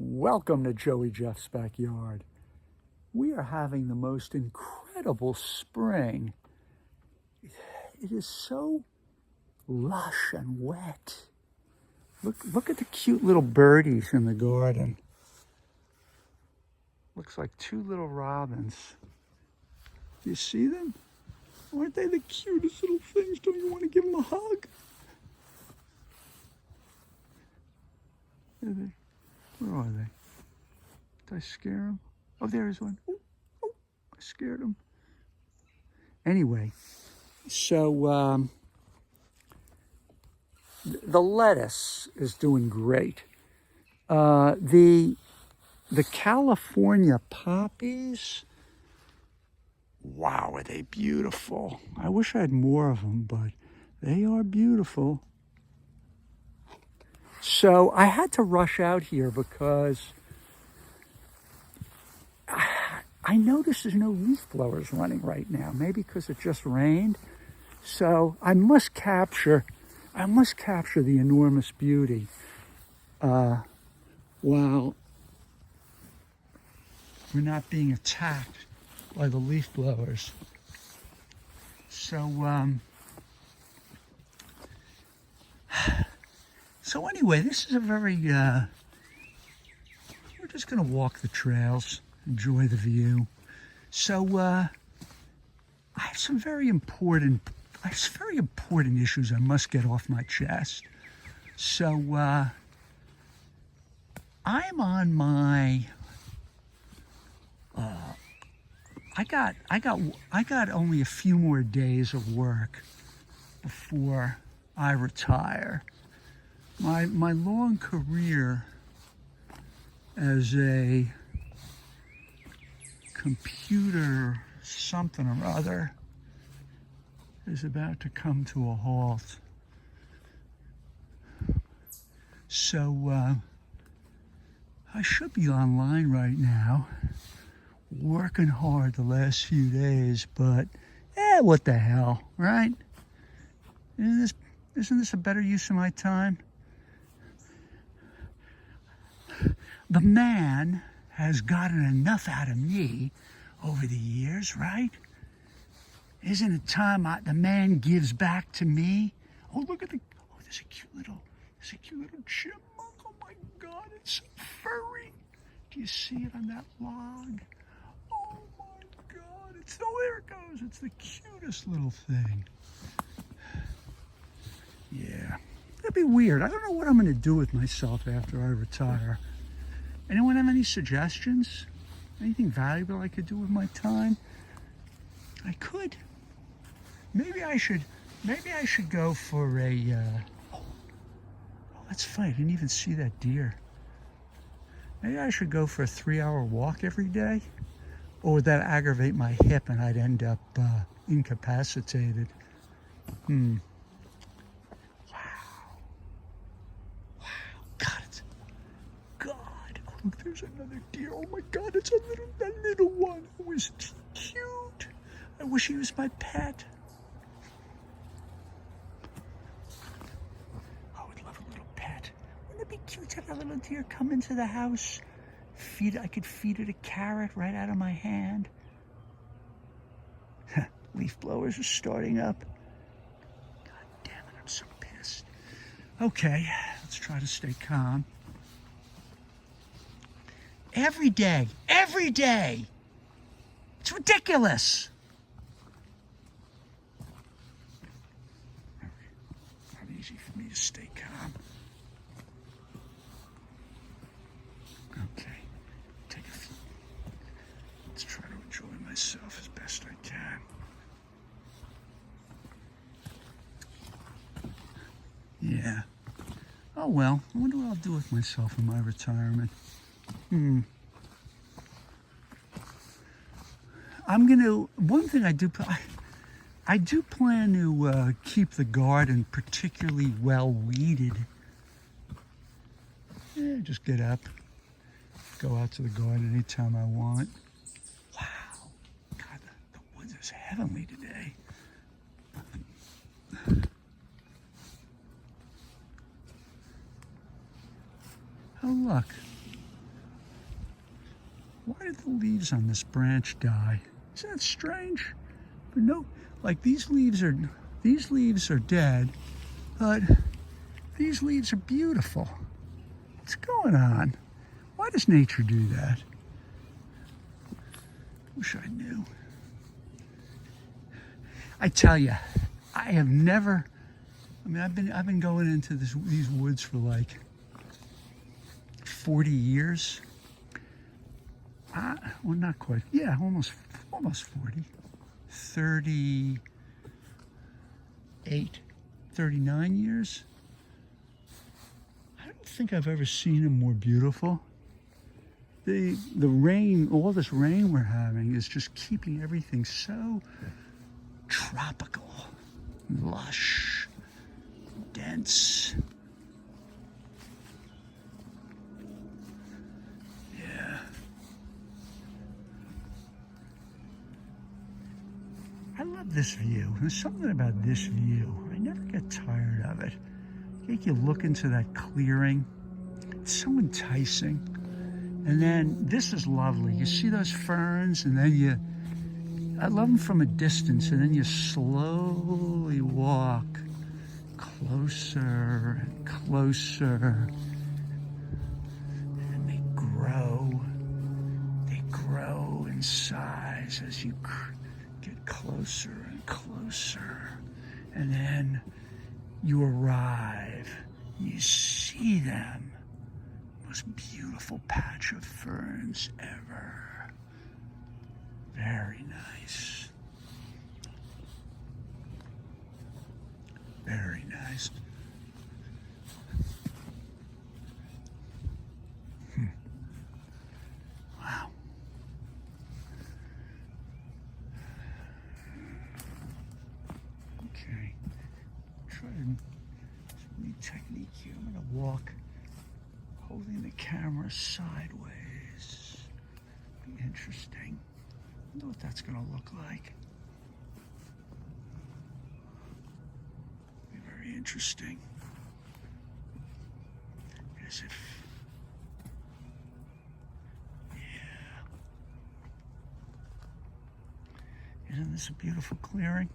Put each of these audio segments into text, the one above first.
Welcome to Joey Jeff's backyard. We are having the most incredible spring. It is so lush and wet. Look at the cute little birdies in the garden. Looks like two little robins. Do you see them? Aren't they the cutest little things? Don't you want to give them a hug? Where are they? Did I scare them? Oh, there's one. Oh, I scared them. Anyway, so the lettuce is doing great. The California poppies, wow, are they beautiful. I wish I had more of them, but they are beautiful. So I had to rush out here because I noticed there's no leaf blowers running right now, maybe because it just rained. So I must capture the enormous beauty while we're not being attacked by the leaf blowers. So anyway, this is a very, we're just gonna walk the trails, enjoy the view. So I have some very important issues I must get off my chest. So I'm on my, I got only a few more days of work before I retire. My long career as a computer something or other is about to come to a halt. So I should be online right now, working hard the last few days, but what the hell, right? Isn't this a better use of my time? The man has gotten enough out of me over the years, right? Isn't it time the man gives back to me? Oh, look at there's a cute little chipmunk. Oh my God, it's so furry. Do you see it on that log? Oh my God, there it goes. It's the cutest little thing. Yeah, that'd be weird. I don't know what I'm gonna do with myself after I retire. Anyone have any suggestions? Anything valuable I could do with my time? I could. Maybe I should go for a, oh, that's funny, I didn't even see that deer. Maybe I should go for a 3-hour walk every day? Or would that aggravate my hip and I'd end up incapacitated? Wow. God, oh, look, there's another deer. Oh my God, it's that little one. It was cute. I wish he was my pet. I would love a little pet. Wouldn't it be cute to have a little deer come into the house? I could feed it a carrot right out of my hand. Leaf blowers are starting up. God damn it, I'm so pissed. Okay, let's try to stay calm. Every day. It's ridiculous. Not easy for me to stay calm. Okay, let's try to enjoy myself as best I can. Yeah. Oh well, I wonder what I'll do with myself in my retirement. One thing I do plan to keep the garden particularly well weeded. Just get up, go out to the garden anytime I want. Wow, God, the woods is heavenly today. Oh look, Why did the leaves on this branch die? Isn't that strange? But no, like these leaves are dead, but these leaves are beautiful. What's going on? Why does nature do that? Wish I knew. I tell you, I have never. I mean, I've been going into these woods for like 40 years. Well, not quite. Yeah, almost 40. 38, 39 years. I don't think I've ever seen them more beautiful. The rain, all this rain we're having is just keeping everything so tropical, lush, dense. Yeah. I love this view. There's something about this view. I never get tired of it. You look into that clearing. It's so enticing. And then this is lovely. You see those ferns, and then I love them from a distance, and then you slowly walk closer and closer. And they grow in size as you get closer and closer. And then you arrive, you see them. Most beautiful patch of ferns ever. Very nice. Very nice. Wow. Okay. Try a new technique here. I'm going to walk holding the camera sideways. Be interesting. I wonder what that's going to look like. Be very interesting. As if, yeah. Isn't this a beautiful clearing?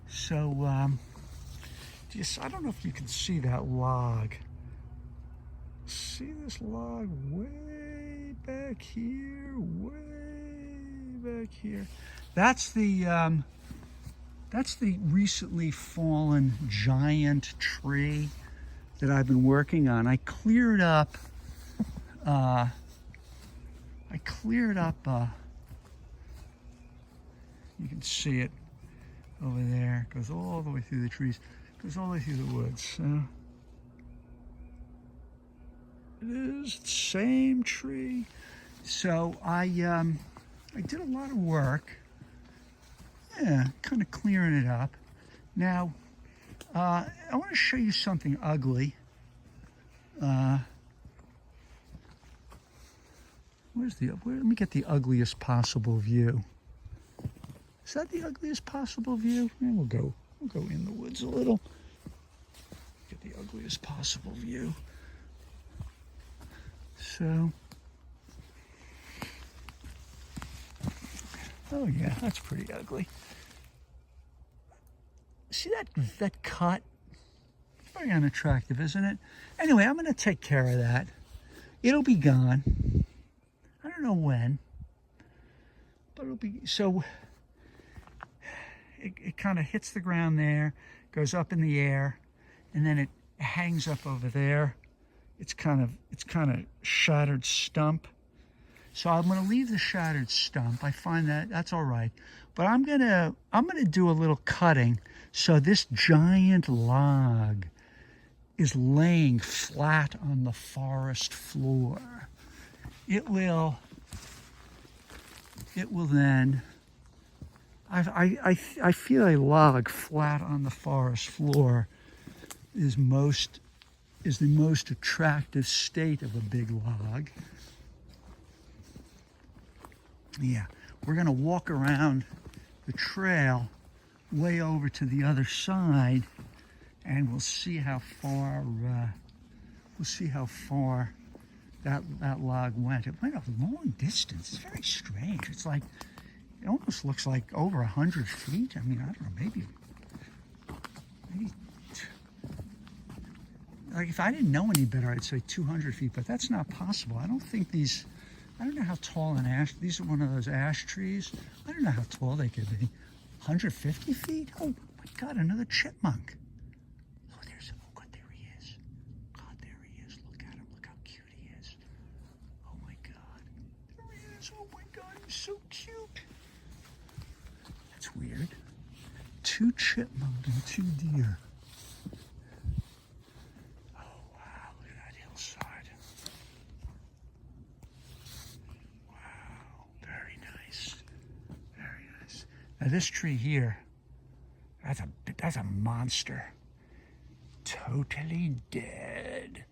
So, I don't know if you can see that log. See this log way back here, way back here. That's the recently fallen giant tree that I've been working on. I cleared up. You can see it over there. It goes all the way through the trees. It goes all the way through the woods. It is the same tree. So I did a lot of work. Yeah, kind of clearing it up. Now, I want to show you something ugly. Let me get the ugliest possible view. Is that the ugliest possible view? Yeah, we'll go in the woods a little. Get the ugliest possible view. So, oh yeah, that's pretty ugly. See that cut? Very unattractive, isn't it? Anyway, I'm going to take care of that. It'll be gone. I don't know when, but it'll be. So it kind of hits the ground there, goes up in the air, and then it hangs up over there. It's kind of shattered stump. So I'm going to leave the shattered stump. I find that's all right. But I'm going to do a little cutting so this giant log is laying flat on the forest floor. It will then, I feel a log flat on the forest floor is the most attractive state of a big log. Yeah, we're going to walk around the trail way over to the other side, and we'll see how far that log went. It went a long distance. It's very strange. It's like, it almost looks like over 100 feet. I mean, I don't know, maybe, like if I didn't know any better, I'd say 200 feet, but that's not possible. I don't think these, I don't know how tall an ash, these are one of those ash trees. I don't know how tall they could be. 150 feet? Oh my God, another chipmunk. Oh, there's, oh God, there he is. God, there he is. Look at him, look how cute he is. Oh my God, there he is. Oh my God, he's so cute. That's weird. 2 chipmunk and 2 deer. Now this tree here, that's a monster. Totally dead.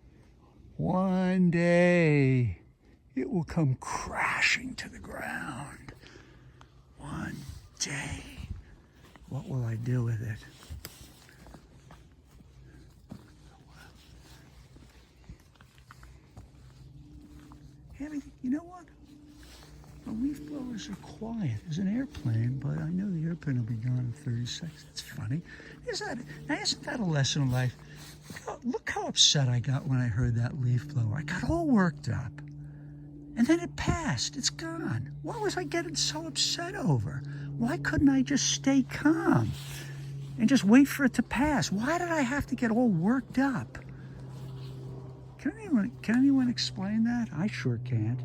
One day, it will come crashing to the ground. One day. What will I do with it? Yeah, you know what? The leaf blowers are quiet. There's an airplane, but I know the airplane will be gone in 30 seconds. That's funny. Isn't that a lesson in life? Look how upset I got when I heard that leaf blower. I got all worked up. And then it passed. It's gone. What was I getting so upset over? Why couldn't I just stay calm and just wait for it to pass? Why did I have to get all worked up? Can anyone explain that? I sure can't.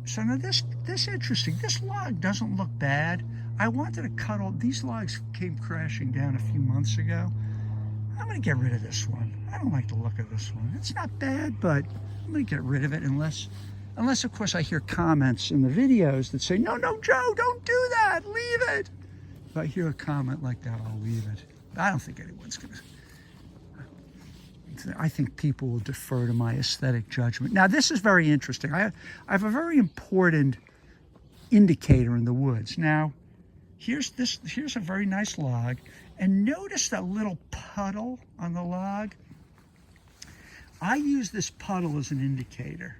So now this interesting. This log doesn't look bad. I wanted to cut all these logs. Came crashing down a few months ago. I'm gonna get rid of this one. I don't like the look of this one. It's not bad, but I'm gonna get rid of it unless of course I hear comments in the videos that say, no, Joe, don't do that, leave it. If I hear a comment like that, I'll leave it. I don't think anyone's gonna. I think people will defer to my aesthetic judgment. Now, this is very interesting. I have a very important indicator in the woods. Now, here's a very nice log, and notice that little puddle on the log. I use this puddle as an indicator.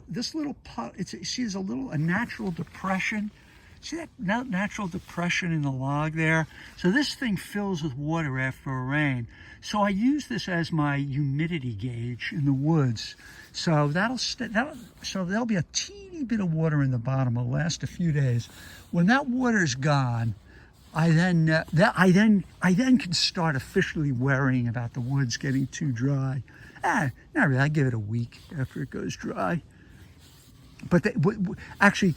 This little puddle, see, there's a natural depression. See that natural depression in the log there? So this thing fills with water after a rain. So I use this as my humidity gauge in the woods. So there'll be a teeny bit of water in the bottom. It'll last a few days. When that water's gone, I then can start officially worrying about the woods getting too dry. Not really. I give it a week after it goes dry. But actually,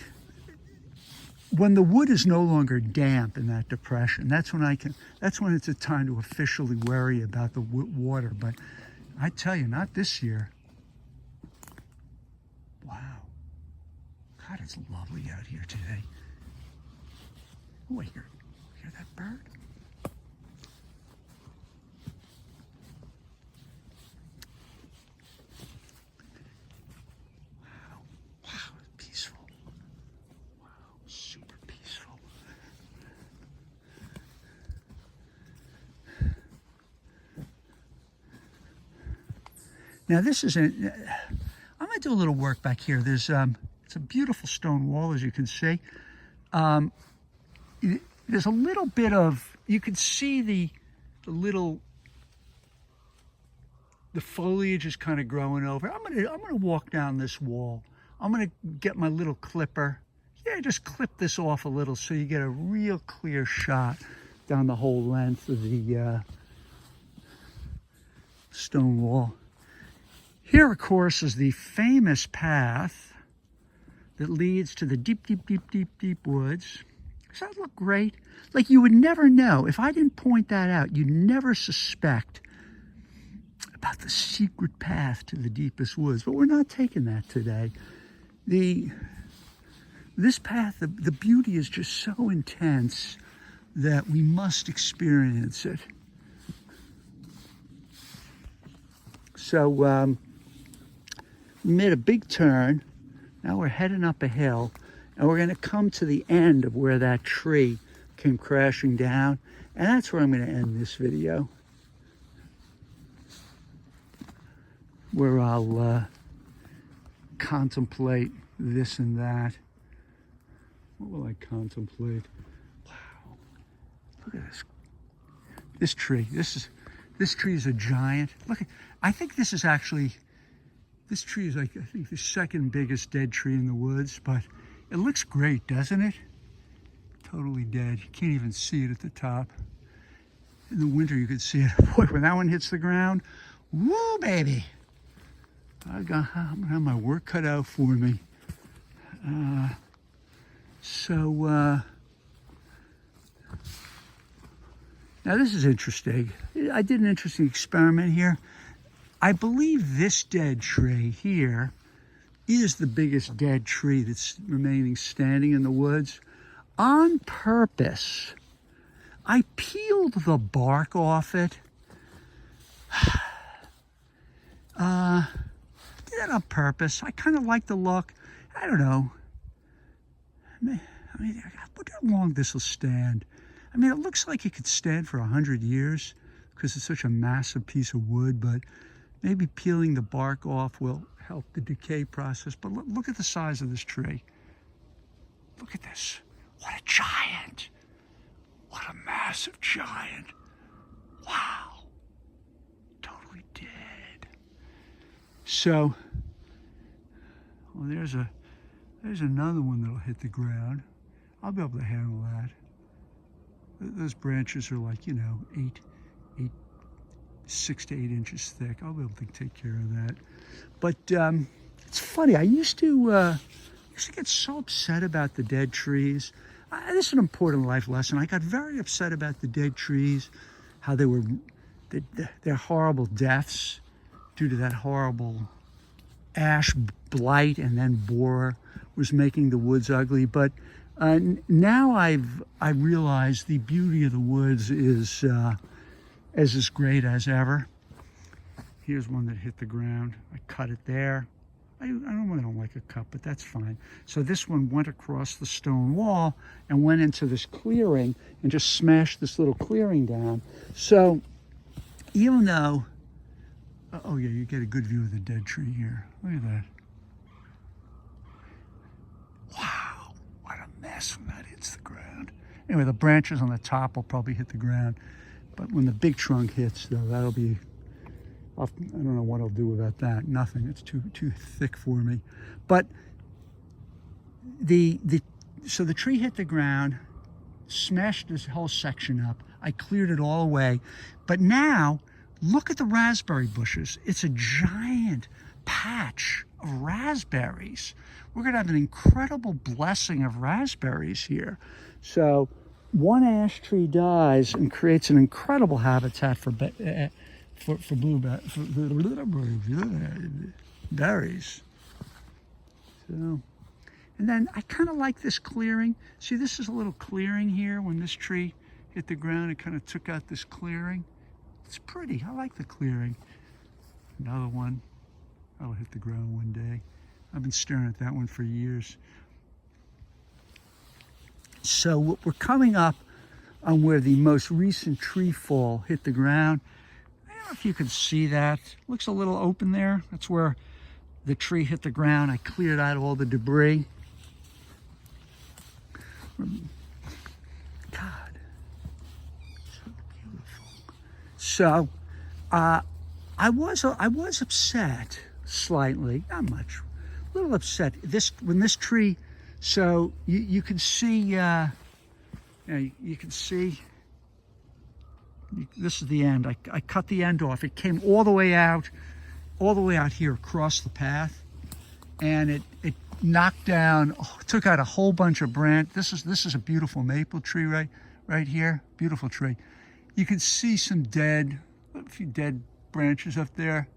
when the wood is no longer damp in that depression, that's when it's a time to officially worry about the water. But I tell you, not this year. Wow. God, it's lovely out here today. Oh, I hear that bird? Now this is I'm going to do a little work back here. There's it's a beautiful stone wall, as you can see. There's a little bit of, you can see the foliage is kind of growing over. I'm gonna walk down this wall. I'm gonna get my little clipper. Yeah, just clip this off a little so you get a real clear shot down the whole length of the stone wall. Here, of course, is the famous path that leads to the deep, deep, deep, deep, deep woods. Does that look great? Like, you would never know. If I didn't point that out, you'd never suspect about the secret path to the deepest woods. But we're not taking that today. This path, the beauty is just so intense that we must experience it. So, we made a big turn. Now we're heading up a hill, and we're going to come to the end of where that tree came crashing down, and that's where I'm going to end this video. where I'll contemplate this and that. What will I contemplate? Wow, look at this. This tree. This tree is a giant. Look, I think this is actually. This tree is like, I think, the second biggest dead tree in the woods, but it looks great, doesn't it? Totally dead. You can't even see it at the top. In the winter, you could see it. Boy, when that one hits the ground, woo, baby. I'm gonna have my work cut out for me. Now this is interesting. I did an interesting experiment here. I believe this dead tree here is the biggest dead tree that's remaining standing in the woods. On purpose, I peeled the bark off it. Did that on purpose. I kind of like the look. I don't know. I mean, wonder how long this will stand. I mean, it looks like it could stand for 100 years because it's such a massive piece of wood, but maybe peeling the bark off will help the decay process. But look at the size of this tree. Look at this. What a giant. What a massive giant. Wow. Totally dead. So, well, there's another one that'll hit the ground. I'll be able to handle that. Those branches are like, 6 to 8 inches thick. I'll be able to take care of that. But it's funny. I used to get so upset about the dead trees. This is an important life lesson. I got very upset about the dead trees, how they were, their horrible deaths due to that horrible ash blight and then borer was making the woods ugly. But now I realize the beauty of the woods is as great as ever. Here's one that hit the ground. I cut it there. I don't like a cut, but that's fine. So this one went across the stone wall and went into this clearing and just smashed this little clearing down. So even though, oh yeah, you get a good view of the dead tree here. Look at that. Wow, what a mess when that hits the ground. Anyway, the branches on the top will probably hit the ground. But when the big trunk hits, though, that'll be, I don't know what I'll do about that. Nothing. It's too thick for me. But so the tree hit the ground, smashed this whole section up. I cleared it all away. But now, look at the raspberry bushes. It's a giant patch of raspberries. We're going to have an incredible blessing of raspberries here. So one ash tree dies and creates an incredible habitat for berries. So, and then I kind of like this clearing. See, this is a little clearing here. When this tree hit the ground, it kind of took out this clearing. It's pretty. I like the clearing. Another one. That'll hit the ground one day. I've been staring at that one for years. So we're coming up on where the most recent tree fall hit the ground. I don't know if you can see that. Looks a little open there. That's where the tree hit the ground. I cleared out all the debris. God, so beautiful. So I was upset slightly, not much, a little upset. When this tree. So you can see, you can see, this is the end. I cut the end off. It came all the way out here across the path, and it knocked down, took out a whole bunch of branches. This is a beautiful maple tree right here, beautiful tree. You can see a few dead branches up there.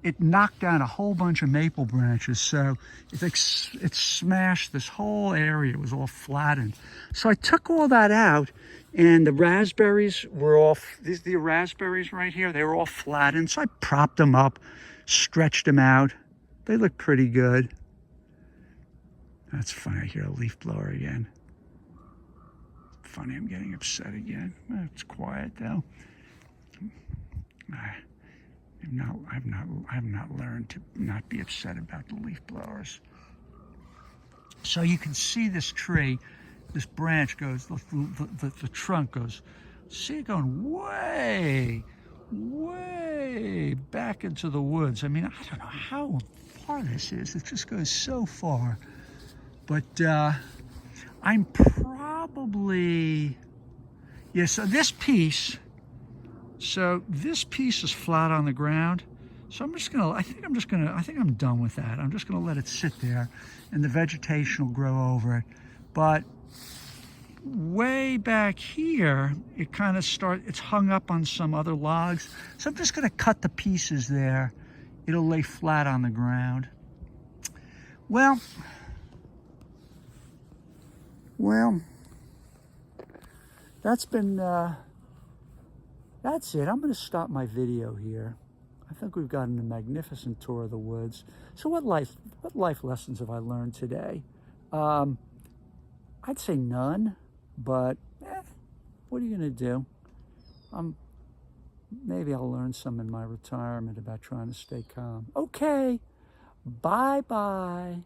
It knocked down a whole bunch of maple branches, so it smashed this whole area. It was all flattened. So I took all that out, and the raspberries were all, the raspberries right here, they were all flattened. So I propped them up, stretched them out. They look pretty good. That's funny, I hear a leaf blower again. Funny, I'm getting upset again. It's quiet though. I've not learned to not be upset about the leaf blowers. So you can see this tree, this branch goes, the trunk goes, see it going way, way back into the woods. I mean, I don't know how far this is. It just goes so far. But I'm probably, yeah, so this piece is flat on the ground. So I think I'm done with that. I'm just gonna let it sit there and the vegetation will grow over it. But way back here, it's hung up on some other logs. So I'm just gonna cut the pieces there. It'll lay flat on the ground. Well, that's it. I'm gonna stop my video here. I think we've gotten a magnificent tour of the woods. So what life lessons have I learned today? I'd say none, but what are you gonna do? Maybe I'll learn some in my retirement about trying to stay calm. Okay, bye-bye.